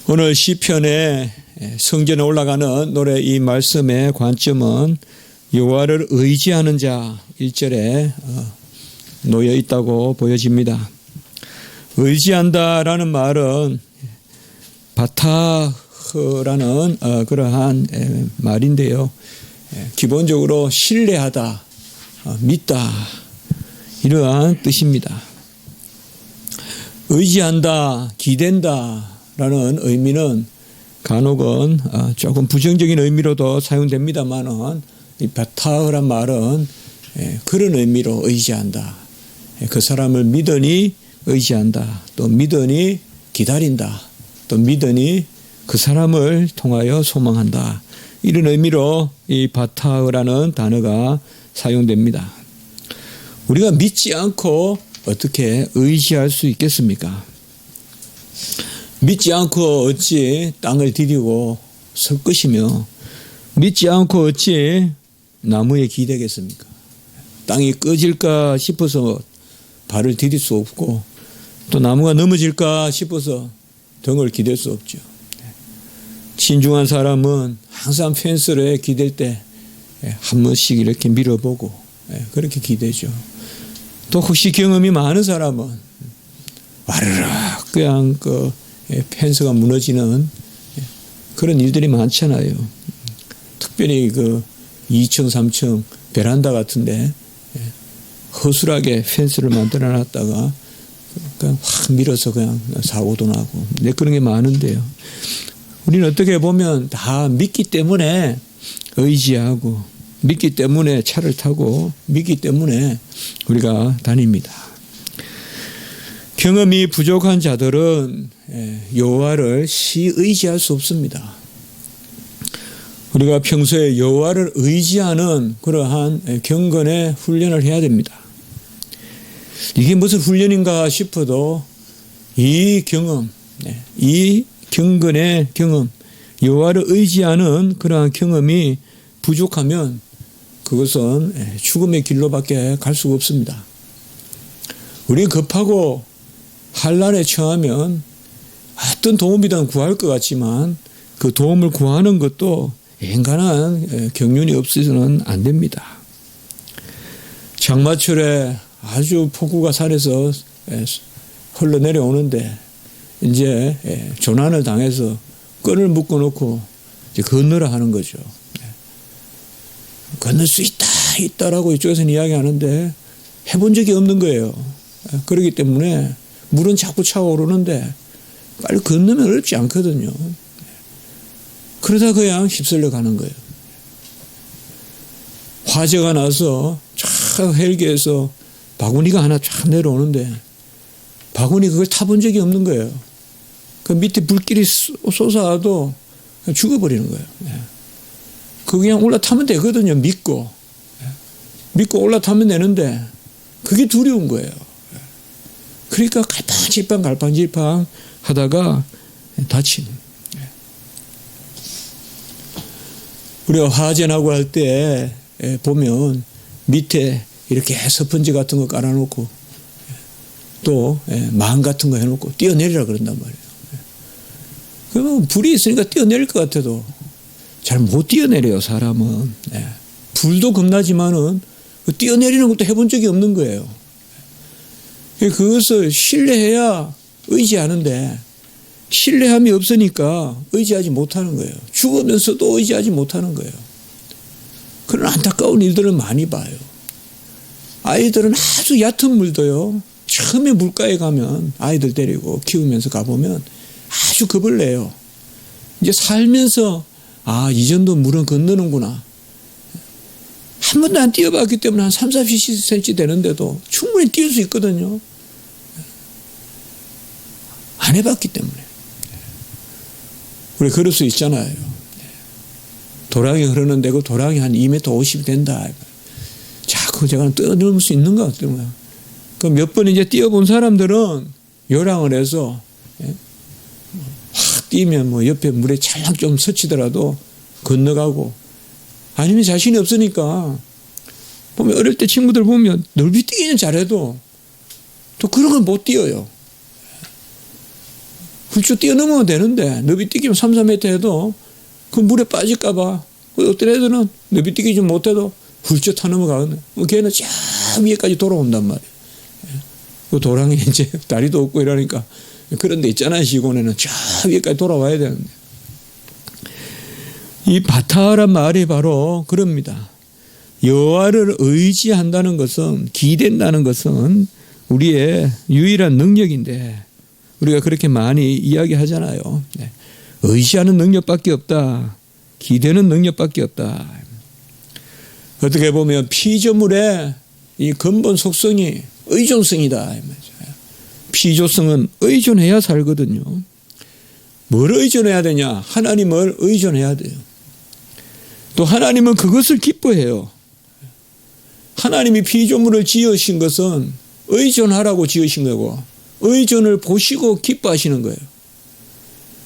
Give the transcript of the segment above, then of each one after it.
오늘 시편에 성전에 올라가는 노래 이 말씀의 관점은 여호와를 의지하는 자 1절에 놓여 있다고 보여집니다. 의지한다라는 말은 바타흐라는 그러한 말인데요. 기본적으로 신뢰하다, 믿다 이러한 뜻입니다. 의지한다, 기댄다라는 의미는 간혹은 조금 부정적인 의미로도 사용됩니다만은 이 바타흐란 말은 그런 의미로 의지한다. 그 사람을 믿으니 의지한다. 또 믿으니 기다린다. 또 믿으니 그 사람을 통하여 소망한다. 이런 의미로 이 바타흐라는 단어가 사용됩니다. 우리가 믿지 않고 어떻게 의지할 수 있겠습니까? 믿지 않고 어찌 땅을 디디고 설 것이며 믿지 않고 어찌 나무에 기대겠습니까? 땅이 꺼질까 싶어서 발을 디딜 수 없고 또 나무가 넘어질까 싶어서 등을 기댈 수 없죠. 신중한 사람은 항상 펜스를 기댈 때 한 번씩 이렇게 밀어보고 그렇게 기대죠. 또 혹시 경험이 많은 사람은 와르르 그냥 그 펜스가 무너지는 그런 일들이 많잖아요. 특별히 그 2층, 3층 베란다 같은데 허술하게 펜스를 만들어 놨다가 그냥 확 밀어서 그냥 사고도 나고 그런 게 많은데요. 우리는 어떻게 보면 다 믿기 때문에 의지하고 믿기 때문에 차를 타고 믿기 때문에 우리가 다닙니다. 경험이 부족한 자들은 여호와를 의지할 수 없습니다. 우리가 평소에 여호와를 의지하는 그러한 경건의 훈련을 해야 됩니다. 이게 무슨 훈련인가 싶어도 이 경험, 이 경건의 경험, 여호와를 의지하는 그러한 경험이 부족하면 그것은 죽음의 길로밖에 갈 수가 없습니다. 우리 급하고 환난에 처하면 어떤 도움이든 구할 것 같지만 그 도움을 구하는 것도 인간한 경륜이 없어서는 안 됩니다. 장마철에 아주 폭우가 산에서 흘러내려오는데 이제 조난을 당해서 끈을 묶어놓고 이제 건너라 하는 거죠. 건널 수 있다라고 이쪽에서는 이야기하는데 해본 적이 없는 거예요. 그렇기 때문에 물은 자꾸 차오르는데 빨리 건너면 어렵지 않거든요. 그러다 그냥 휩쓸려 가는 거예요. 화재가 나서 쫙 헬기에서 바구니가 하나 쫙 내려오는데 바구니 그걸 타본 적이 없는 거예요. 그 밑에 불길이 솟아도 죽어버리는 거예요. 그 그냥 올라타면 되거든요. 믿고 올라타면 되는데 그게 두려운 거예요. 그러니까 갈팡질팡 하다가 다치는. 우리가 화재 나고 할 때 보면 밑에 이렇게 스펀지 같은 거 깔아놓고 또 망 같은 거 해놓고 뛰어내리라 그런단 말이에요. 그러면 불이 있으니까 뛰어내릴 것 같아도 잘 못 뛰어내려요, 사람은. 불도 겁나지만은 뛰어내리는 것도 해본 적이 없는 거예요. 그것을 신뢰해야 의지하는데 신뢰함이 없으니까 의지하지 못하는 거예요. 죽으면서도 의지하지 못하는 거예요. 그런 안타까운 일들을 많이 봐요. 아이들은 아주 얕은 물도요. 처음에 물가에 가면 아이들 데리고 키우면서 가보면 아주 겁을 내요. 이제 살면서 이 정도 물은 건너는구나. 한 번도 안 뛰어봤기 때문에 한 30-40cm 되는데도 충분히 뛸 수 있거든요. 안 해봤기 때문에. 우리 그럴 수 있잖아요. 도랑이 흐르는데 그 도랑이 한 2m 50이 된다. 자, 그거 제가 뛰어넘을 수 있는가? 어떤가? 그 몇 번 이제 뛰어본 사람들은 요랑을 해서 확 뛰면 뭐 옆에 물에 찰랑 좀 스치더라도 건너가고 아니면 자신이 없으니까 보면 어릴 때 친구들 보면 넓이 뛰기는 잘해도 또 그런 건 못 뛰어요. 훌쩍 뛰어넘으면 되는데 너비뛰기면 3, 4m 해도 그 물에 빠질까 봐 어떤 애들은 너비뛰기 좀 못해도 훌쩍 타 넘어가거든. 걔는 저 위에까지 돌아온단 말이에요. 그 도랑이 이제 다리도 없고 이러니까 그런 데 있잖아요. 시골에는 저 위에까지 돌아와야 되는데. 이 바타란 말이 바로 그럽니다. 여호와를 의지한다는 것은, 기댄다는 것은 우리의 유일한 능력인데 우리가 그렇게 많이 이야기하잖아요. 의지하는 능력밖에 없다. 기대는 능력밖에 없다. 어떻게 보면 피조물의 이 근본 속성이 의존성이다. 피조성은 의존해야 살거든요. 뭘 의존해야 되냐? 하나님을 의존해야 돼요. 또 하나님은 그것을 기뻐해요. 하나님이 피조물을 지으신 것은 의존하라고 지으신 거고 의존을 보시고 기뻐하시는 거예요.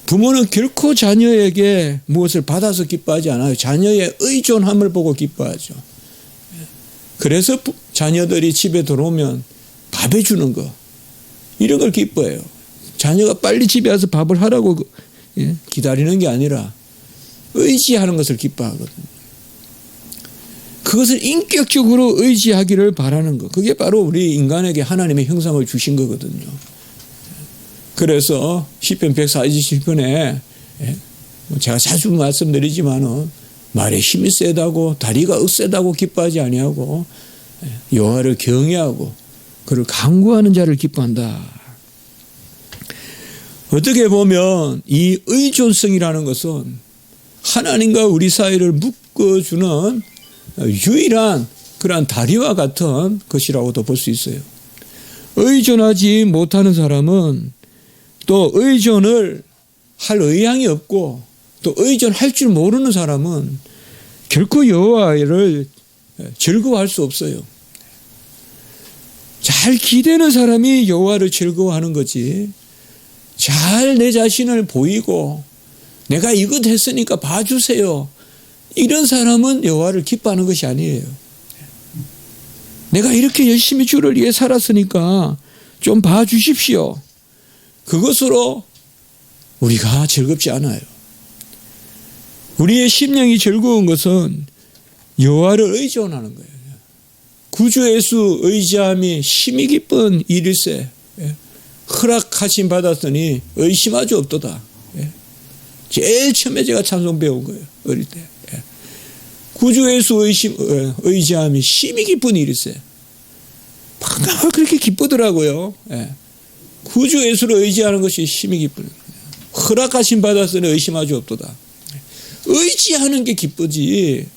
부모는 결코 자녀에게 무엇을 받아서 기뻐하지 않아요. 자녀의 의존함을 보고 기뻐하죠. 그래서 자녀들이 집에 들어오면 밥 해주는 거 이런 걸 기뻐해요. 자녀가 빨리 집에 와서 밥을 하라고 기다리는 게 아니라 의지하는 것을 기뻐하거든요. 그것을 인격적으로 의지하기를 바라는 것. 그게 바로 우리 인간에게 하나님의 형상을 주신 거거든요. 그래서 시편 147편에 제가 자주 말씀드리지만은 말에 힘이 세다고 다리가 억세다고 기뻐하지 아니하고 여호와를 경외하고 그를 간구하는 자를 기뻐한다. 어떻게 보면 이 의존성이라는 것은 하나님과 우리 사이를 묶어주는 유일한 그러한 다리와 같은 것이라고도 볼 수 있어요. 의존하지 못하는 사람은 또 의존을 할 의향이 없고 또 의존할 줄 모르는 사람은 결코 여호와를 즐거워할 수 없어요. 잘 기대는 사람이 여호와를 즐거워하는 거지. 잘 내 자신을 보이고 내가 이것 했으니까 봐주세요. 이런 사람은 여호와를 기뻐하는 것이 아니에요. 내가 이렇게 열심히 주를 위해 살았으니까 좀 봐주십시오. 그것으로 우리가 즐겁지 않아요. 우리의 심령이 즐거운 것은 여호와를 의존하는 거예요. 구주 예수 의지함이 심히 기쁜 일일세. 허락하심 받았더니 의심하지 없도다. 제일 처음에 제가 찬송 배운 거예요. 어릴 때. 구주 예수 의지함이 심히 기쁜 일일세. 반가워 그렇게 기쁘더라고요. 구주 예수를 의지하는 것이 심히 기쁜. 허락하심 받았으니 의심하지 없도다. 의지하는 게 기쁘지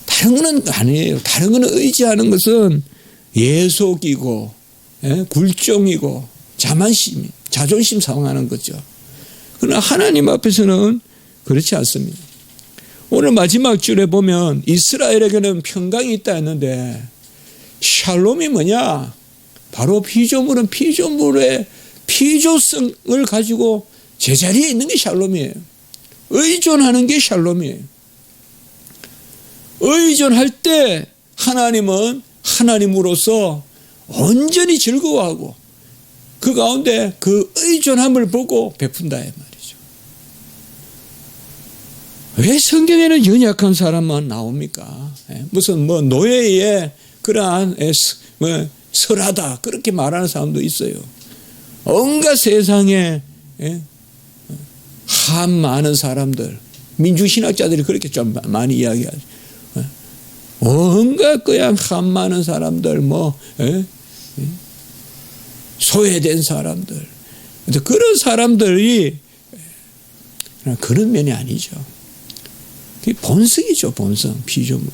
다른 거는 아니에요. 다른 거는 의지하는 것은 예속이고 굴종이고 자만심, 자존심 상하는 거죠. 그러나 하나님 앞에서는 그렇지 않습니다. 오늘 마지막 줄에 보면 이스라엘에게는 평강이 있다 했는데 샬롬이 뭐냐? 바로 피조물은 피조물의 피조성을 가지고 제자리에 있는 게 샬롬이에요. 의존하는 게 샬롬이에요. 의존할 때 하나님은 하나님으로서 온전히 즐거워하고 그 가운데 그 의존함을 보고 베푼다 이 말이죠. 왜 성경에는 연약한 사람만 나옵니까? 무슨 노예의 그러한 설하다 그렇게 말하는 사람도 있어요. 온갖 세상에 한 많은 사람들 민주신학자들이 그렇게 좀 많이 이야기하죠. 온갖 그냥 한 많은 사람들 소외된 사람들 그런 사람들이 그런 면이 아니죠. 그게 본성이죠. 본성 피조물에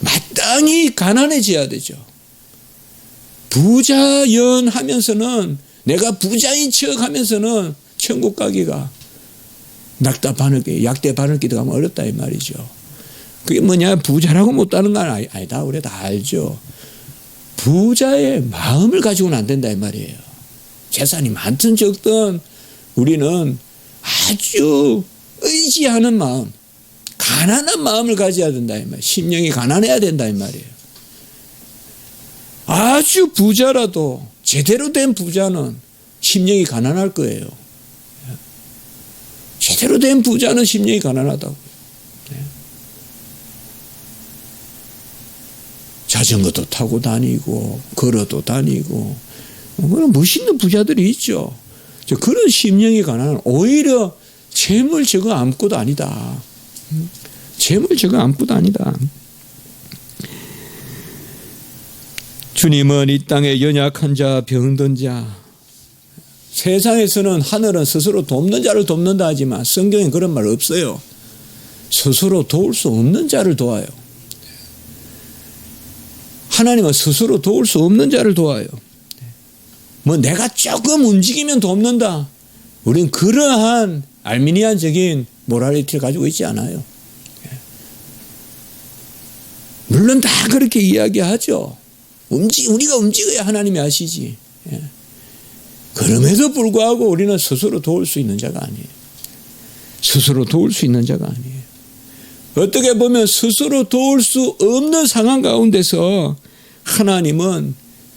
마땅히 가난해져야 되죠. 부자연 하면서는 내가 부자인 척 하면서는 천국 가기가 낙타 바늘기 약대 바늘기도 가면 어렵다 이 말이죠. 그게 뭐냐 부자라고 못하는 건 아니다. 우리 다 알죠. 부자의 마음을 가지고는 안 된다 이 말이에요. 재산이 많든 적든 우리는 아주 의지하는 마음 가난한 마음을 가져야 된다 이 말이에요. 심령이 가난해야 된다 이 말이에요. 아주 부자라도 제대로 된 부자는 심령이 가난할 거예요. 제대로 된 부자는 심령이 가난하다고. 자전거도 타고 다니고 걸어도 다니고 그런 멋있는 부자들이 있죠. 그런 심령이 가난한, 오히려 재물 저거 아무것도 아니다. 재물 저거 아무것도 아니다. 주님은 이 땅에 연약한 자, 병든 자, 세상에서는 하늘은 스스로 돕는 자를 돕는다 하지만 성경엔 그런 말 없어요. 스스로 도울 수 없는 자를 도와요. 하나님은 스스로 도울 수 없는 자를 도와요. 뭐 내가 조금 움직이면 돕는다. 우리는 그러한 알미니안적인 모랄리티를 가지고 있지 않아요. 물론 다 그렇게 이야기하죠. 우리가 움직여야 하나님이 아시지. 그럼에도 불구하고 우리는 스스로 도울 수 있는 자가 아니에요. 스스로 도울 수 있는 자가 아니에요. 어떻게 보면 스스로 도울 수 없는 상황 가운데서 하나님은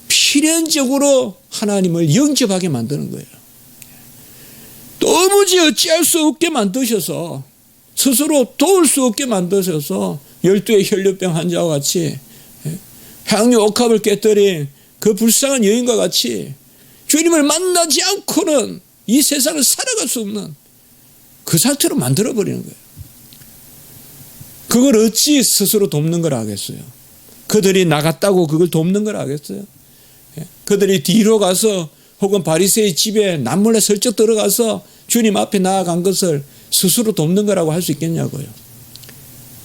필연적으로 하나님을 영접하게 만드는 거예요. 도무지 어찌할 수 없게 만드셔서, 스스로 도울 수 없게 만드셔서 12의 혈류병 환자와 같이, 향유 옥합을 깨뜨린 그 불쌍한 여인과 같이 주님을 만나지 않고는 이 세상을 살아갈 수 없는 그 상태로 만들어버리는 거예요. 그걸 어찌 스스로 돕는 걸 하겠어요? 그들이 나갔다고 그걸 돕는 걸 하겠어요? 그들이 뒤로 가서 혹은 바리새의 집에 남몰래 슬쩍 들어가서 주님 앞에 나아간 것을 스스로 돕는 거라고 할 수 있겠냐고요.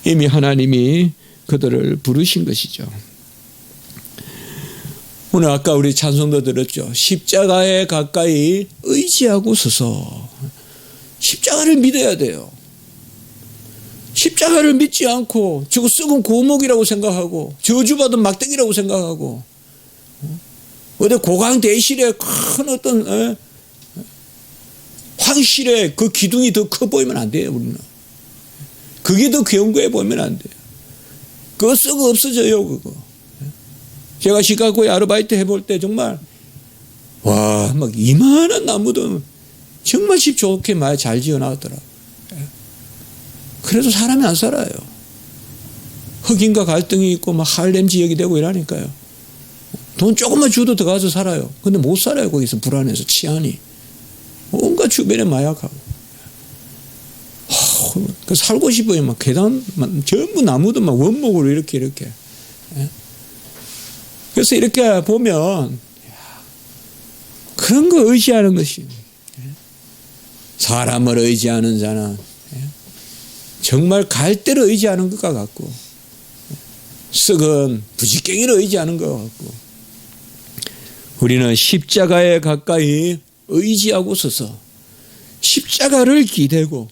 이미 하나님이 그들을 부르신 것이죠. 오늘 아까 우리 찬송도 들었죠. 십자가에 가까이 의지하고 서서. 십자가를 믿어야 돼요. 십자가를 믿지 않고 저거 썩은 고목이라고 생각하고 저주받은 막대기라고 생각하고 어디 고강 대실에 큰 어떤 황실에 그 기둥이 더 커 보이면 안 돼요. 우리는 그게 더 견고해 보이면 안 돼요. 그거 썩어 없어져요. 그거. 제가 시카고에 아르바이트 해볼 때 정말 막 이만한 나무도 정말 집 좋게 많이 잘 지어놨더라고요. 그래도 사람이 안 살아요. 흑인과 갈등이 있고 막 할렘 지역이 되고 이러니까요. 돈 조금만 줘도 들어가서 살아요. 근데 못 살아요. 거기서 불안해서 치안이. 온갖 주변에 마약하고. 그 살고 싶어요. 막 계단 전부 나무도 막 원목으로 이렇게. 그래서 이렇게 보면 그런 거 의지하는 것이, 사람을 의지하는 자는 정말 갈대를 의지하는 것과 같고 썩은 부지깽이를 의지하는 것 같고, 우리는 십자가에 가까이 의지하고 서서 십자가를 기대고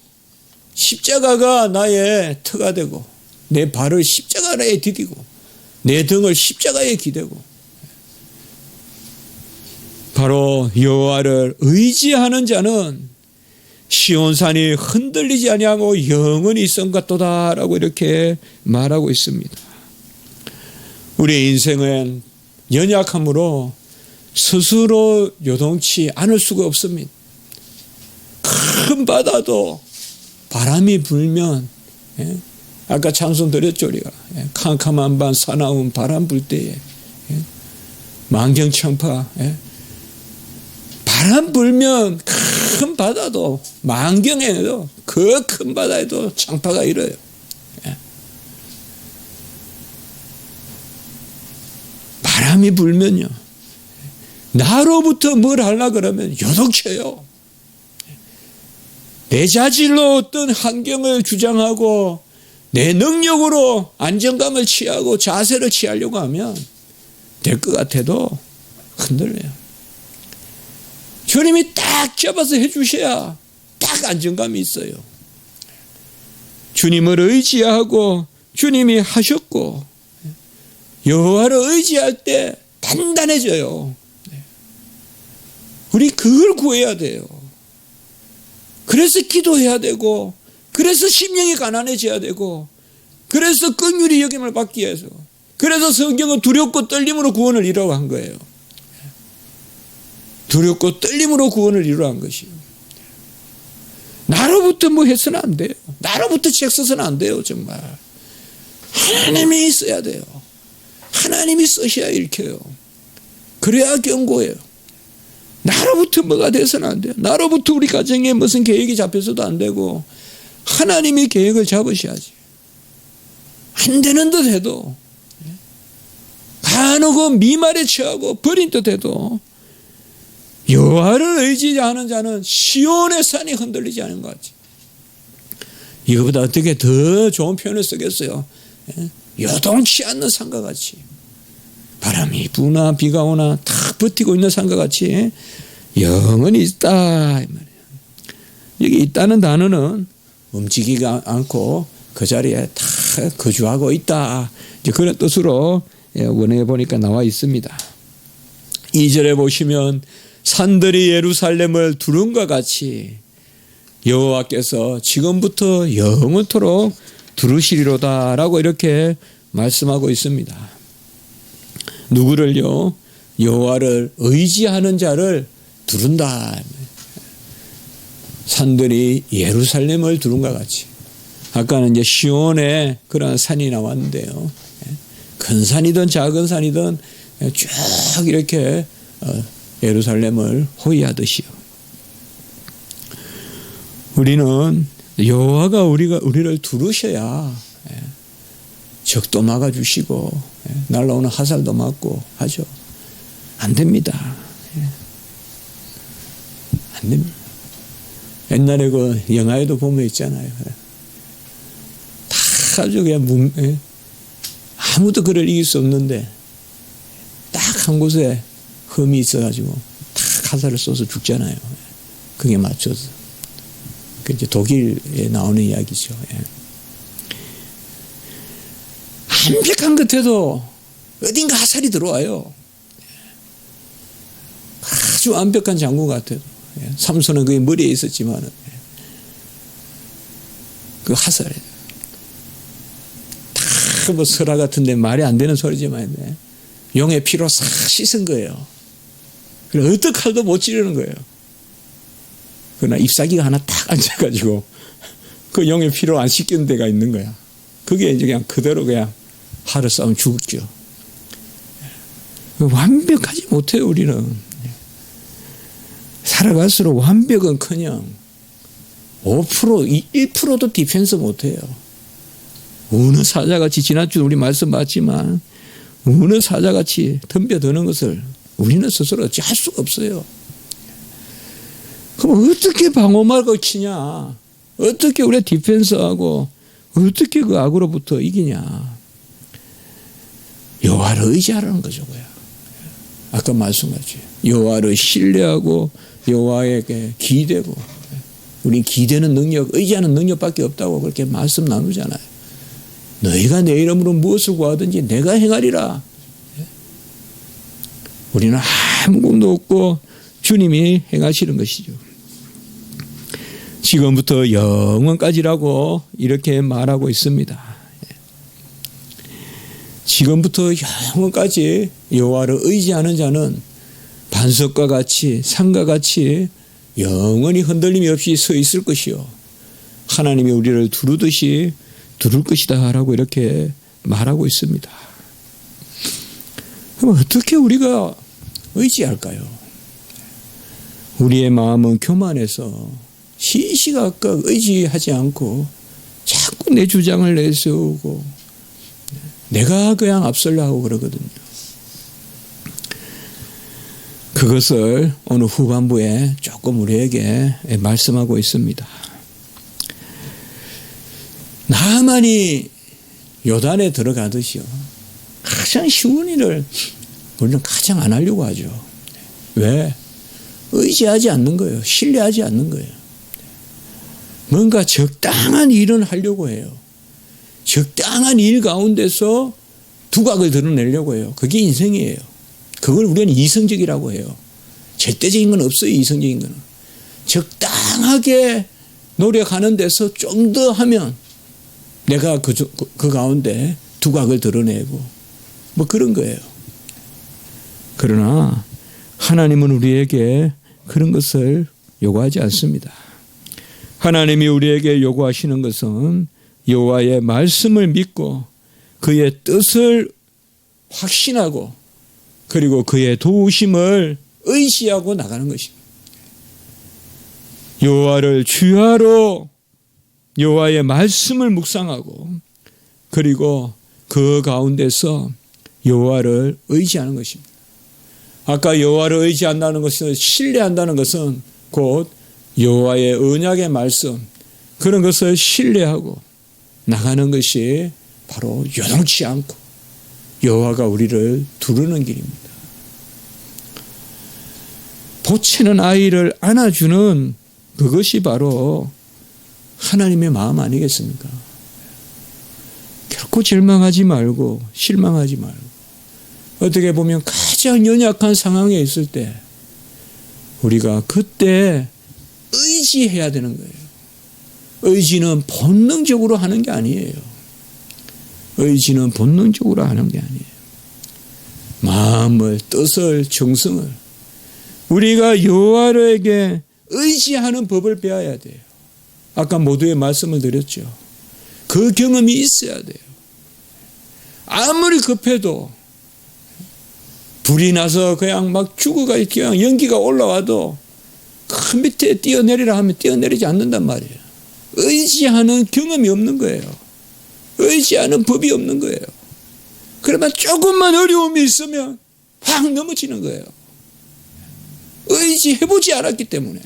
십자가가 나의 터가 되고 내 발을 십자가에 디디고 내 등을 십자가에 기대고 바로 여호와를 의지하는 자는 시온산이 흔들리지 아니하고 영원히 있음같도다라고 이렇게 말하고 있습니다. 우리의 인생은 연약함으로 스스로 요동치 않을 수가 없습니다. 큰 바다도 바람이 불면, 아까 찬송 드렸죠 우리가. 캄캄한 밤 사나운 바람 불 때에 만경창파, 바람 불면 큰 바다도, 만경에도 그 큰 바다에도 창파가 일어요. 바람이 불면요, 나로부터 뭘 하려고 그러면 요동쳐요. 내 자질로 어떤 환경을 주장하고 내 능력으로 안정감을 취하고 자세를 취하려고 하면 될 것 같아도 흔들려요. 주님이 딱 잡아서 해주셔야 딱 안정감이 있어요. 주님을 의지하고 주님이 하셨고 여호와를 의지할 때 단단해져요. 우리 그걸 구해야 돼요. 그래서 기도해야 되고, 그래서 심령이 가난해져야 되고, 그래서 긍휼히 여김을 받기 위해서, 그래서 성경은 두렵고 떨림으로 구원을 이루어 한 거예요. 두렵고 떨림으로 구원을 이루어한 것이요. 나로부터 뭐 해서는 안 돼요. 나로부터 책 써서는 안 돼요. 정말 하나님이 써야 돼요. 하나님이 쓰셔야 읽혀요. 그래야 견고해요. 나로부터 뭐가 돼서는 안 돼요. 나로부터 우리 가정에 무슨 계획이 잡혀서도 안 되고 하나님이 계획을 잡으셔야지. 안 되는 듯 해도 간혹은 미말에 처하고 버린 듯 해도 여호와를 의지하는 자는 시온의 산이 흔들리지 않은 것 같지. 이거보다 어떻게 더 좋은 표현을 쓰겠어요. 요동치 않는 산과 같이 바람이 부나 비가 오나 탁 버티고 있는 산과 같이 영원히 있다 이 말이에요. 여기 있다는 단어는 움직이지 않고 그 자리에 다 거주하고 있다. 이제 그런 뜻으로 원어에 보니까 나와 있습니다. 2절에 보시면 산들이 예루살렘을 두른과 같이 여호와께서 지금부터 영원토록 두르시리로다라고 이렇게 말씀하고 있습니다. 누구를요? 여호와를 의지하는 자를 두른다. 산들이 예루살렘을 두른과 같이. 아까는 이제 시온에 그런 산이 나왔는데요. 큰 산이든 작은 산이든 쭉 이렇게 예루살렘을 호위하듯이요. 우리는 여호와가 우리를 두르셔야 적도 막아주시고 날라오는 화살도 막고 하죠. 안 됩니다. 안 됩니다. 옛날에 그 영화에도 보면 있잖아요. 다 아주 그냥 아무도 그를 이길 수 없는데 딱 한 곳에 흠이 있어가지고 딱 화살을 쏘서 죽잖아요. 그게 맞춰서. 그 이제 독일에 나오는 이야기죠. 완벽한 끝에도 어딘가 화살이 들어와요. 아주 완벽한 장군 같아도. 삼손은 그게 머리에 있었지만 그 화살에 다 뭐 설화 같은데 말이 안 되는 소리지만 용의 피로 싹 씻은 거예요. 그래서 어떤 칼도 못 찌르는 거예요. 그러나 잎사귀가 하나 딱 앉아가지고 그 용의 피로 안 씻기는 데가 있는 거야. 그게 이제 그냥 그대로 그냥 하루 싸움 죽었죠. 완벽하지 못해요, 우리는. 살아갈수록 완벽은커녕 5%, 1%도 디펜스 못해요. 어느 사자같이 지난주 우리 말씀 봤지만 어느 사자같이 덤벼드는 것을 우리는 스스로 어찌할 수가 없어요. 그럼 어떻게 방어막을 치냐? 어떻게 우리가 디펜스하고 어떻게 그 악으로부터 이기냐? 여호와를 의지하라는 거죠. 아까 말씀하셨죠. 여호와를 신뢰하고 여호와에게 기대고 우린 기대는 능력, 의지하는 능력밖에 없다고 그렇게 말씀 나누잖아요. 너희가 내 이름으로 무엇을 구하든지 내가 행하리라. 우리는 아무 꿈도 없고 주님이 행하시는 것이죠. 지금부터 영원까지라고 이렇게 말하고 있습니다. 지금부터 영원까지 여호와를 의지하는 자는 반석과 같이 산과 같이 영원히 흔들림이 없이 서 있을 것이요. 하나님이 우리를 두르듯이 두를 것이다 라고 이렇게 말하고 있습니다. 그럼 어떻게 우리가 의지할까요? 우리의 마음은 교만해서 시시각각 의지하지 않고 자꾸 내 주장을 내세우고 내가 그냥 앞설려 하고 그러거든요. 그것을 오늘 후반부에 조금 우리에게 말씀하고 있습니다. 나만이 요단에 들어가듯이요. 가장 쉬운 일을 우리는 가장 안 하려고 하죠. 왜? 의지하지 않는 거예요. 신뢰하지 않는 거예요. 뭔가 적당한 일은 하려고 해요. 적당한 일 가운데서 두각을 드러내려고 해요. 그게 인생이에요. 그걸 우리는 이성적이라고 해요. 절대적인 건 없어요. 이성적인 거는. 적당하게 노력하는 데서 좀 더 하면 내가 그 가운데 두각을 드러내고 뭐 그런 거예요. 그러나 하나님은 우리에게 그런 것을 요구하지 않습니다. 하나님이 우리에게 요구하시는 것은 여호와의 말씀을 믿고 그의 뜻을 확신하고 그리고 그의 도우심을 의지하고 나가는 것입니다. 여호와를 주야로 여호와의 말씀을 묵상하고 그리고 그 가운데서 여호와를 의지하는 것입니다. 아까 여호와를 의지한다는 것은 신뢰한다는 것은 곧 여호와의 언약의 말씀 그런 것을 신뢰하고 나가는 것이 바로 요동치 않고 여호와가 우리를 두르는 길입니다. 보채는 아이를 안아주는 그것이 바로 하나님의 마음 아니겠습니까? 결코 절망하지 말고 실망하지 말고 어떻게 보면 가장 연약한 상황에 있을 때 우리가 그때 의지해야 되는 거예요. 의지는 본능적으로 하는 게 아니에요. 의지는 본능적으로 하는 게 아니에요. 마음을, 뜻을, 정성을 우리가 여호와에게 의지하는 법을 배워야 돼요. 아까 모두의 말씀을 드렸죠. 그 경험이 있어야 돼요. 아무리 급해도 불이 나서 그냥 막 죽어가 그냥 연기가 올라와도 그 밑에 뛰어내리라 하면 뛰어내리지 않는단 말이에요. 의지하는 경험이 없는 거예요. 의지하는 법이 없는 거예요. 그러면 조금만 어려움이 있으면 확 넘어지는 거예요. 의지해보지 않았기 때문에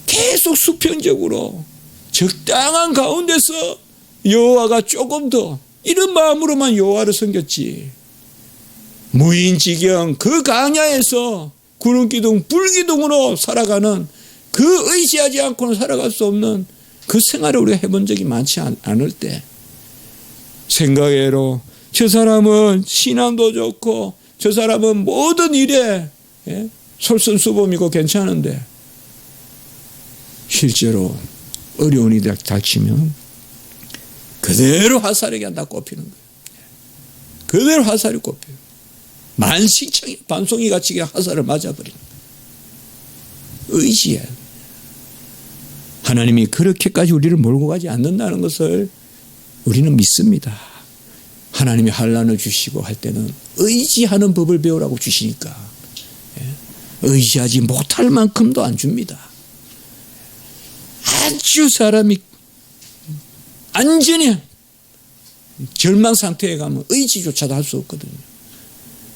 계속 수평적으로 적당한 가운데서 여호와가 조금 더 이런 마음으로만 여호와를 섬겼지 무인지경 그 강야에서 구름기둥 불기둥으로 살아가는 그 의지하지 않고는 살아갈 수 없는 그 생활을 우리가 해본 적이 많지 않을 때 생각외로 저 사람은 신앙도 좋고 저 사람은 모든 일에 솔선수범이고 괜찮은데 실제로 어려운 일이 닥치면 그대로 화살에게 다 꼽히는 거예요. 그대로 화살이 꼽혀요. 만식창이 반송이 같이 화살을 맞아버리는 거예요. 의지해야 돼요. 하나님이 그렇게까지 우리를 몰고 가지 않는다는 것을 우리는 믿습니다. 하나님이 환난을 주시고 할 때는 의지하는 법을 배우라고 주시니까 의지하지 못할 만큼도 안 줍니다. 아주 사람이 완전히 절망 상태에 가면 의지조차도 할 수 없거든요.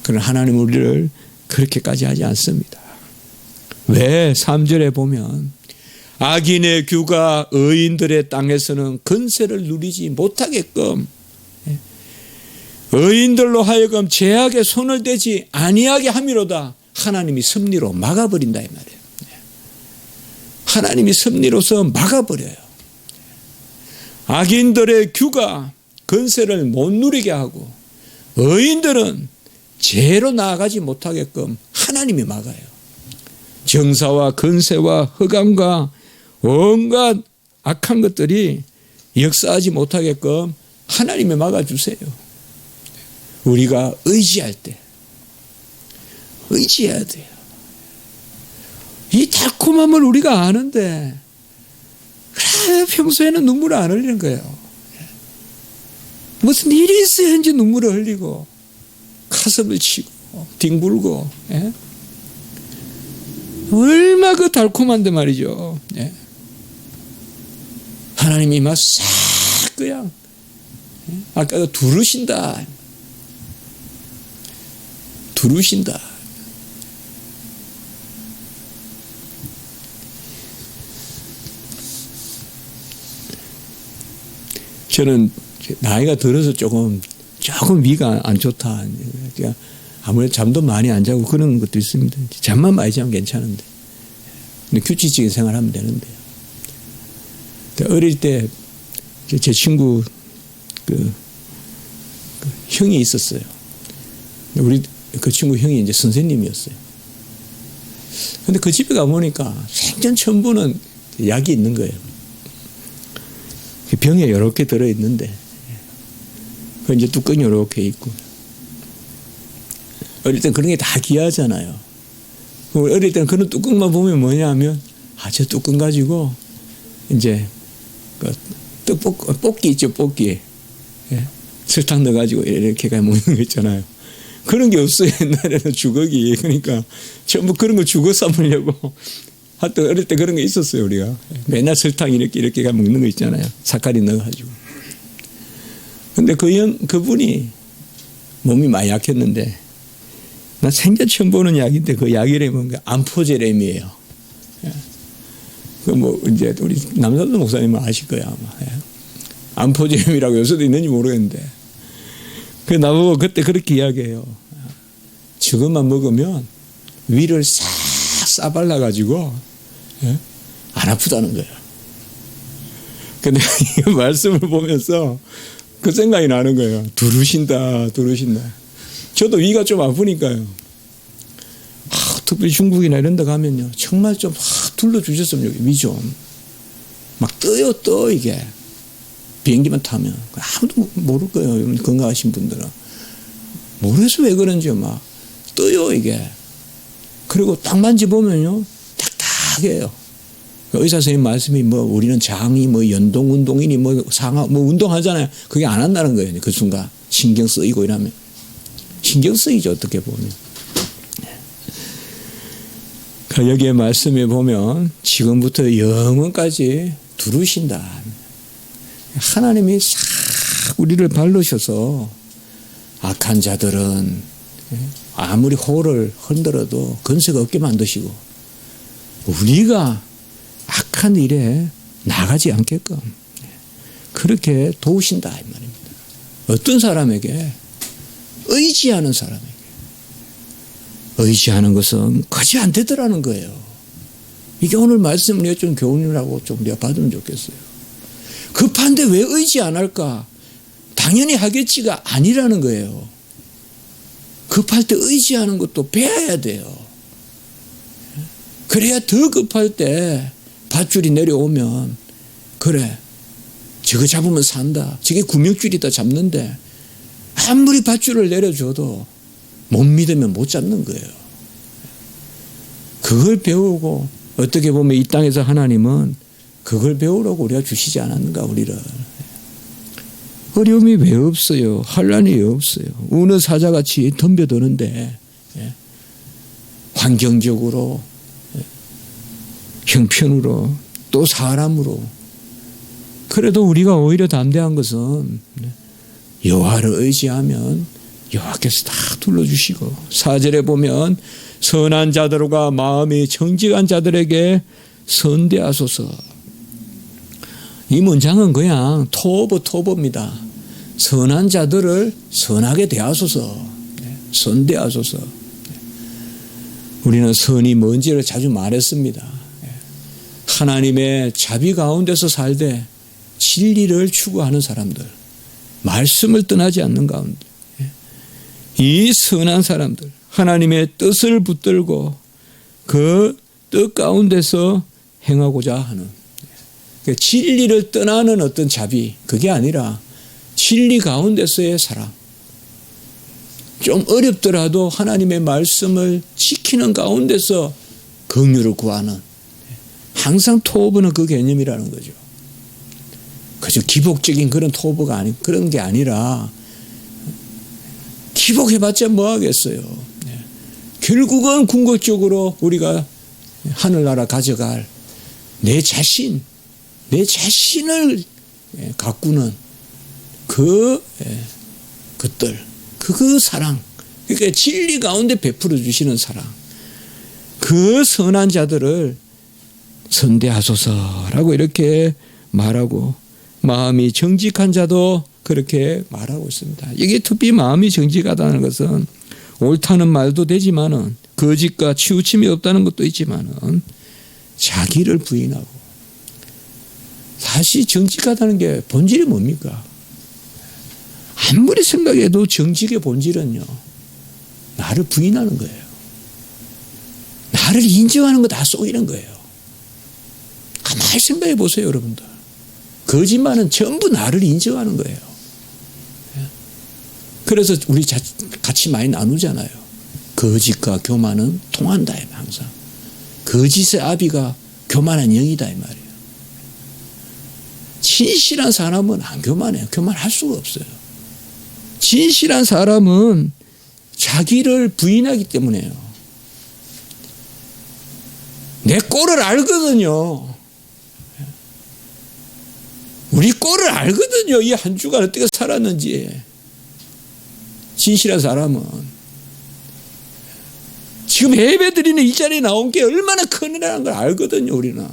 그러나 하나님은 우리를 그렇게까지 하지 않습니다. 왜? 3절에 보면 악인의 규가 의인들의 땅에서는 건세를 누리지 못하게끔 의인들로 하여금 죄악에 손을 대지 아니하게 함이로다 하나님이 섭리로 막아버린다 이 말이에요. 하나님이 섭리로서 막아버려요. 악인들의 규가 건세를 못 누리게 하고 의인들은 죄로 나아가지 못하게끔 하나님이 막아요. 정사와 건세와 흑암과 온갖 악한 것들이 역사하지 못하게끔 하나님이 막아주세요. 우리가 의지할 때 의지해야 돼요. 이 달콤함을 우리가 아는데 평소에는 눈물을 안 흘리는 거예요. 무슨 일이 있어야지 눈물을 흘리고 가슴을 치고 뒹굴고 얼마 그 달콤한데 말이죠. 하나님이 막 싹 그냥 아까도 두르신다. 저는 나이가 들어서 조금 위가 안 좋다. 그러니까 아무래도 잠도 많이 안 자고 그런 것도 있습니다. 잠만 많이 자면 괜찮은데. 근데 규칙적인 생활하면 되는데요. 어릴 때 제 친구 그 형이 있었어요. 우리 그 친구 형이 이제 선생님이었어요. 근데 그 집에 가보니까 생전 처음 보는 약이 있는 거예요. 병에 이렇게 들어있는데 그 이제 뚜껑이 이렇게 있고 어릴 땐 그런 게 다 귀하잖아요. 어릴 때는 그런 뚜껑만 보면 뭐냐 하면, 저 뚜껑 가지고, 이제, 볶기 있죠, 볶기. 예? 설탕 넣어가지고 이렇게 먹는 거 있잖아요. 그런 게 없어요, 옛날에는 주걱이. 그러니까 전부 그런 거 주걱 삼으려고. 하여튼 어릴 때 그런 게 있었어요, 우리가. 맨날 설탕 이렇게 먹는 거 있잖아요. 사카린 넣어가지고. 근데 그분이 몸이 많이 약했는데, 나 생전 처음 보는 약인데 그 약 이름이 뭔가 암포제렘이에요. 이제 우리 남산도 목사님은 아실 거야, 아마. 암포제렘이라고 요새도 있는지 모르겠는데. 나보고 그때 그렇게 이야기해요. 저것만 먹으면 위를 싹 싸발라가지고, 안 아프다는 거예요. 근데 이 말씀을 보면서 그 생각이 나는 거예요. 두루신다. 저도 위가 좀 아프니까요. 특별히 중국이나 이런 데 가면요. 정말 좀 둘러주셨으면 여기 위 좀. 막 떠 이게. 비행기만 타면. 아무도 모를 거예요. 건강하신 분들은. 모르겠어 왜 그런지 막 떠요 이게. 그리고 딱 만져보면요. 딱딱해요. 의사 선생님 말씀이 우리는 장이 연동 운동이니 상하 운동하잖아요. 그게 안 한다는 거예요. 그 순간. 신경 쓰이고 이러면. 신경 쓰이죠, 어떻게 보면. 여기에 말씀에 보면 지금부터 영원까지 두르신다. 하나님이 싹 우리를 바르셔서 악한 자들은 아무리 호를 흔들어도 건세가 없게 만드시고 우리가 악한 일에 나가지 않게끔 그렇게 도우신다 이 말입니다. 어떤 사람에게? 의지하는 사람에게. 의지하는 것은 거지 안 되더라는 거예요. 이게 오늘 말씀을 좀 교훈이라고 좀 우리가 받으면 좋겠어요. 급한데 왜 의지 안 할까? 당연히 하겠지가 아니라는 거예요. 급할 때 의지하는 것도 배워야 돼요. 그래야 더 급할 때 밧줄이 내려오면 그래 저거 잡으면 산다. 저게 구명줄이다 잡는데 아무리 밧줄을 내려줘도 못 믿으면 못 잡는 거예요. 그걸 배우고 어떻게 보면 이 땅에서 하나님은 그걸 배우라고 우리가 주시지 않았는가 우리를. 어려움이 왜 없어요. 환란이 왜 없어요. 어느 사자같이 덤벼드는데 환경적으로 형편으로 또 사람으로 그래도 우리가 오히려 담대한 것은 여호와를 의지하면 여호와께서 다 둘러주시고 4절에 보면 선한 자들과 마음이 정직한 자들에게 선대하소서. 이 문장은 그냥 토버입니다. 선한 자들을 선하게 대하소서. 선대하소서. 우리는 선이 뭔지를 자주 말했습니다. 하나님의 자비 가운데서 살되 진리를 추구하는 사람들, 말씀을 떠나지 않는 가운데 이 선한 사람들, 하나님의 뜻을 붙들고 그 뜻 가운데서 행하고자 하는 진리를 떠나는 어떤 자비, 그게 아니라 진리 가운데서의 사랑. 좀 어렵더라도 하나님의 말씀을 지키는 가운데서 긍휼을 구하는, 항상 토부는 그 개념이라는 거죠. 그저 기복적인 그런 토부가 그런 게 아니라 기복해봤자 뭐 하겠어요. 결국은 궁극적으로 우리가 하늘나라 가져갈 내 자신을 가꾸는 그것들, 그 사랑, 그러니까 진리 가운데 베풀어 주시는 사랑, 그 선한 자들을 선대하소서라고 이렇게 말하고, 마음이 정직한 자도 그렇게 말하고 있습니다. 이게 특히 마음이 정직하다는 것은 옳다는 말도 되지만은 거짓과 치우침이 없다는 것도 있지만은 자기를 부인하고, 사실 정직하다는 게 본질이 뭡니까? 아무리 생각해도 정직의 본질은요, 나를 부인하는 거예요. 나를 인정하는 거 다 속이는 거예요. 가만히 생각해 보세요, 여러분들. 거짓말은 전부 나를 인정하는 거예요. 그래서 우리 같이 많이 나누잖아요. 거짓과 교만은 통한다 항상. 거짓의 아비가 교만한 영이다 이 말이에요. 진실한 사람은 안 교만해요. 교만할 수가 없어요. 진실한 사람은 자기를 부인하기 때문에요. 내 꼴을 알거든요. 우리 꼴을 알거든요. 이 한 주간 어떻게 살았는지. 진실한 사람은 지금 예배 드리는 이 자리에 나온 게 얼마나 큰 일이라는 걸 알거든요. 우리는.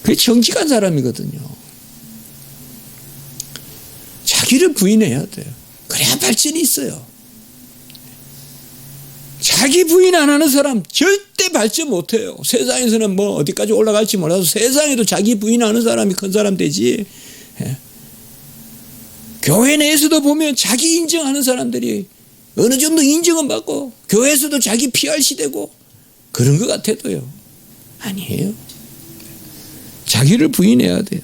그게 정직한 사람이거든요. 자기를 부인해야 돼요. 그래야 발전이 있어요. 자기 부인 안 하는 사람 절대 발전 못해요. 세상에서는 뭐 어디까지 올라갈지 몰라도 세상에도 자기 부인 하는 사람이 큰 사람 되지. 교회 내에서도 보면 자기 인정하는 사람들이 어느 정도 인정은 받고 교회에서도 자기 PRC 되고 그런 것 같아도요. 아니에요. 자기를 부인해야 돼요.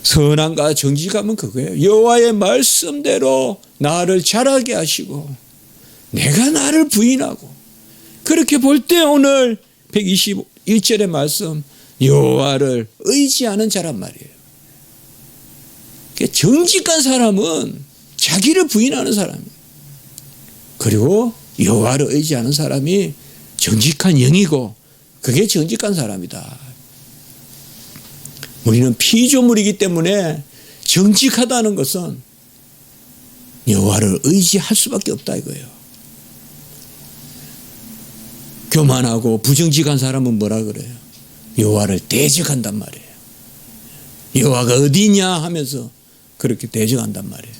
선함과 정직함은 그거예요. 여호와의 말씀대로 나를 자라게 하시고 내가 나를 부인하고 그렇게 볼 때 오늘 121절의 말씀 여호와를 의지하는 자란 말이에요. 정직한 사람은 자기를 부인하는 사람이에요. 그리고 여호와를 의지하는 사람이 정직한 영이고 그게 정직한 사람이다. 우리는 피조물이기 때문에 정직하다는 것은 여호와를 의지할 수밖에 없다 이거예요. 교만하고 부정직한 사람은 뭐라 그래요? 여호와를 대적한단 말이에요. 여호와가 어디냐 하면서 그렇게 대적한단 말이에요.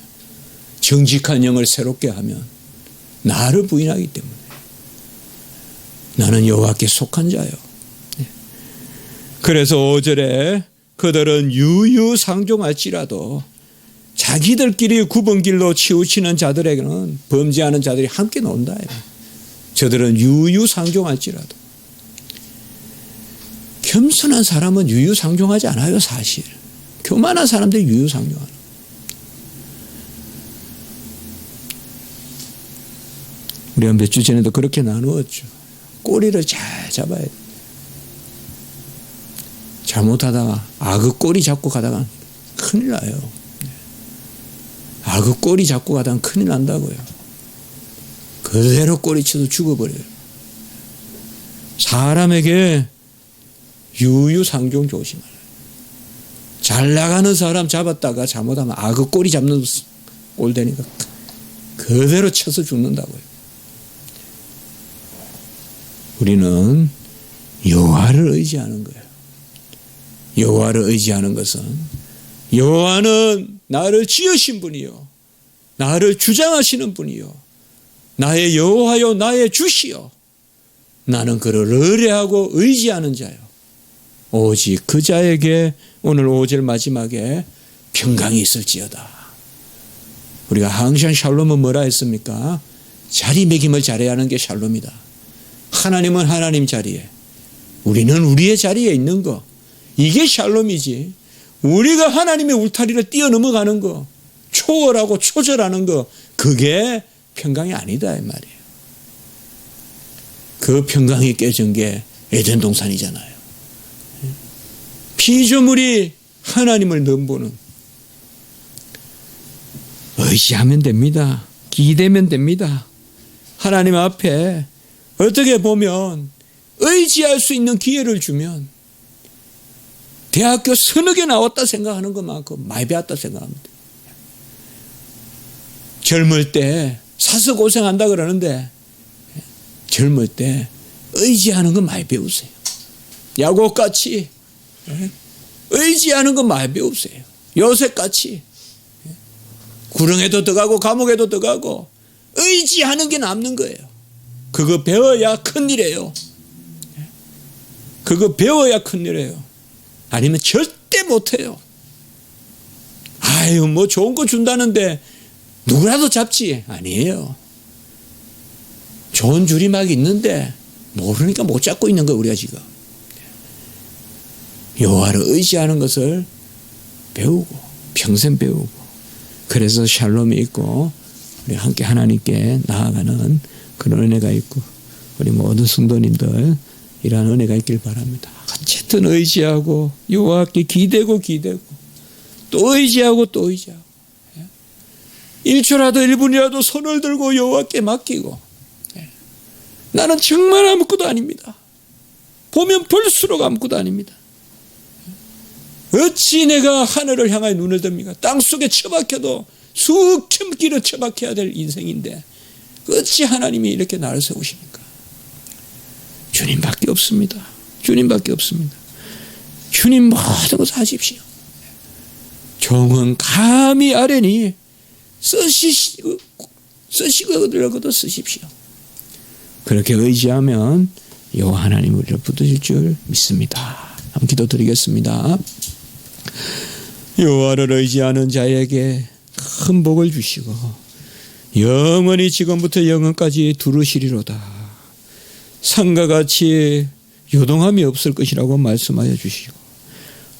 정직한 영을 새롭게 하면 나를 부인하기 때문에 나는 여호와께 속한 자요. 그래서 5절에 그들은 유유상종할지라도 자기들끼리 굽은 길로 치우치는 자들에게는 범죄하는 자들이 함께 논다. 저들은 유유상종할지라도. 겸손한 사람은 유유상종하지 않아요. 사실. 교만한 사람들이 유유상종하는. 우리가 몇 주 전에도 그렇게 나누었죠. 꼬리를 잘 잡아야 돼. 잘못하다가 악의 꼬리 잡고 가다가 큰일 나요. 악의 꼬리 잡고 가다가 큰일 난다고요. 그대로 꼬리쳐서 죽어버려요. 사람에게 유유상종 조심하라. 잘 나가는 사람 잡았다가 잘못하면 악의 꼬리 잡는 꼴 되니까 그대로 쳐서 죽는다고요. 우리는 여호와를 의지하는 거예요. 여호와를 의지하는 것은 여호와는 나를 지으신 분이요 나를 주장하시는 분이요 나의 여호와요 나의 주시요 나는 그를 의뢰하고 의지하는 자요 오직 그 자에게 오늘 5절 마지막에 평강이 있을지어다. 우리가 항상 샬롬은 뭐라 했습니까? 자리매김을 잘해야 하는 게 샬롬이다. 하나님은 하나님 자리에 우리는 우리의 자리에 있는 거 이게 샬롬이지. 우리가 하나님의 울타리를 뛰어넘어가는 거 초월하고 초절하는 거 그게 평강이 아니다 이 말이에요. 그 평강이 깨진 게 에덴 동산이잖아요. 피조물이 하나님을 넘보는 의지하면 됩니다. 기대면 됩니다. 하나님 앞에 어떻게 보면 의지할 수 있는 기회를 주면 대학교 서너 개 나왔다 생각하는 것만큼 많이 배웠다 생각합니다. 젊을 때 사서 고생한다 그러는데 젊을 때 의지하는 거 많이 배우세요. 야곱같이 의지하는 거 많이 배우세요. 요셉같이 구렁에도 들어가고 감옥에도 들어가고 의지하는 게 남는 거예요. 그거 배워야 큰일이에요. 그거 배워야 큰일이에요. 아니면 절대 못해요. 아유 뭐 좋은 거 준다는데 누구라도 잡지. 아니에요. 좋은 줄임말이 있는데 모르니까 못 잡고 있는 거예요. 우리가 지금. 여호와를 의지하는 것을 배우고 평생 배우고 그래서 샬롬이 있고 우리 함께 하나님께 나아가는 그런 은혜가 있고 우리 모든 성도님들 이러한 은혜가 있길 바랍니다. 어쨌든 의지하고 여호와께 기대고 또 의지하고 1초라도 1분이라도 손을 들고 여호와께 맡기고 나는 정말 아무것도 아닙니다. 보면 볼수록 아무것도 아닙니다. 어찌 내가 하늘을 향하여 눈을 듭니까? 땅속에 처박혀도 수천 길을 처박혀야 될 인생인데 어찌 하나님이 이렇게 나를 세우십니까? 주님밖에 없습니다. 주님밖에 없습니다. 주님 모든 것을 하십시오. 종은 감히 아뢰니 쓰시고도 쓰십시오. 그렇게 의지하면 여호와 하나님 우리를 붙드실 줄 믿습니다. 한번 기도드리겠습니다. 여호와를 의지하는 자에게 큰 복을 주시고 영원히 지금부터 영원까지 두루시리로다. 산과 같이 요동함이 없을 것이라고 말씀하여 주시고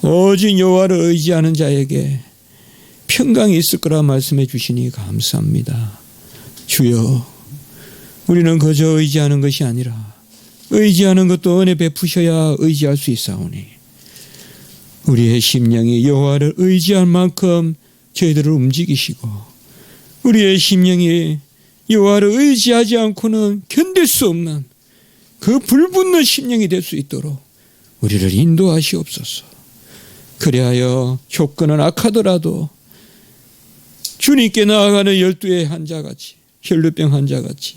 오직 여호와를 의지하는 자에게 평강이 있을 거라 말씀해 주시니 감사합니다. 주여, 우리는 그저 의지하는 것이 아니라 의지하는 것도 은혜 베푸셔야 의지할 수 있사오니 우리의 심령이 여호와를 의지할 만큼 저희들을 움직이시고 우리의 심령이 여호와를 의지하지 않고는 견딜 수 없는 그 불붙는 심령이 될 수 있도록 우리를 인도하시옵소서. 그리하여 조건은 악하더라도 주님께 나아가는 12의 환자같이 혈루병 환자같이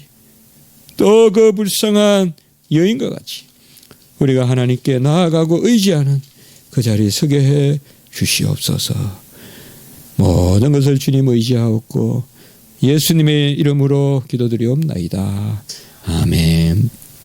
또 그 불쌍한 여인과 같이 우리가 하나님께 나아가고 의지하는 그 자리에 서게 해 주시옵소서. 모든 것을 주님 의지하옵고 예수님의 이름으로 기도드리옵나이다. 아멘.